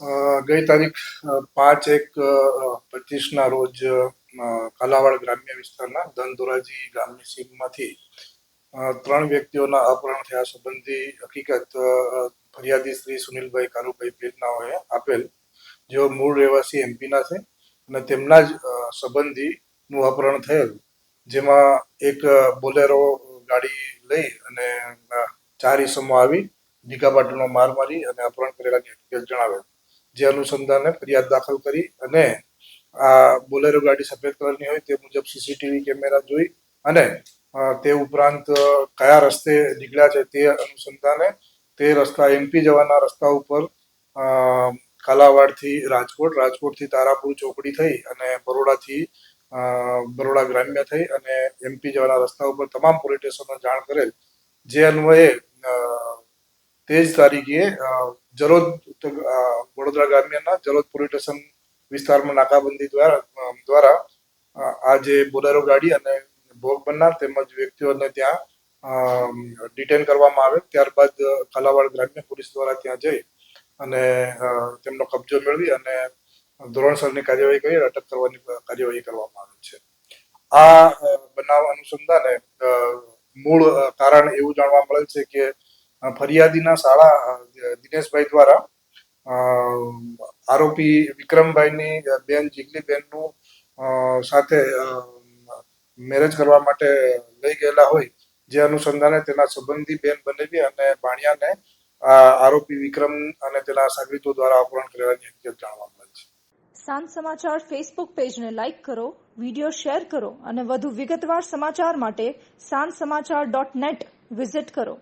ગઈ તારીખ 5/1/25ના રોજ કાલાવાડ ગ્રામ્ય વિસ્તારના ધનધોરાજી ગામની સીમમાંથી 3 વ્યક્તિઓના અપહરણ થયા સંબંધી હકીકત ફરિયાદી શ્રી સુનિલભાઈ કારુભાઈ પેટનાઓએ આપેલ, જેઓ મૂળ રહેવાસી એમપીના છે અને તેમના જ સંબંધીનું અપહરણ થયેલ, જેમાં એક બોલેરો ગાડી લઈ અને 4 ઈસમો આવી ડીકાપાટણનો માર મારી અને અપહરણ કરેલા હકીકત જણાવેલ. જે અનુસંધાને ફરિયાદ દાખલ કરી અને આ બોલેરો ગાડી સફેદ કલરની હોય તે મુજબ સીસીટીવી કેમેરા જોઈ અને તે ઉપરાંત કયા રસ્તે નીકળ્યા છે તે અનુસંધાને તે રસ્તા એમપી જવાના રસ્તા ઉપર કાલાવાડથી રાજકોટથી તારાપુર ચોકડી થઈ અને બરોડા ગ્રામ્ય થઈ અને એમપી જવાના રસ્તા ઉપર તમામ પોલીસ સ્ટેશનો જાણ કરેલ. જે અન્વયે તે જ તારીખે જલોદ વડોદરા ગ્રામ્યના જલોદ પોલીસ સ્ટેશન વિસ્તારમાં નાકાબંધી દ્વારા આ જે બોલેરો ગાડી અને ભોગ બનનાર તેમજ વ્યક્તિઓને ત્યાં ડિટેન કરવામાં આવે. ત્યારબાદ કાલાવાડ ગ્રામ્ય પોલીસ દ્વારા ત્યાં જઈ અને તેમનો કબજો મેળવી અને ધોરણસરની કાર્યવાહી કરી અટક કરવાની કાર્યવાહી કરવામાં આવી છે. આ બનાવ અનુસંધાને મૂળ કારણ એવું જાણવા મળેલ છે કે ફરિયાદીના શાળા દિનેશભાઈ દ્વારા આરોપી વિક્રમભાઈની બેન જીગલીબેનનું સાથે મેરેજ કરવા માટે લઈ ગયેલા હોય, જે અનુસંધાને તેના સંબંધી બેન બનેવી અને ભાણિયાને આરોપી વિક્રમ અને તેના સાગરીતો દ્વારા અપહરણ કરેલાની હકીકત જાણવા મળે છે. સાંજ સમાચાર ફેસબુક પેજને લાઇક કરો, વિડીયો શેર કરો અને વધુ વિગતવાર સમાચાર માટે sanssamachar.net વિઝિટ કરો.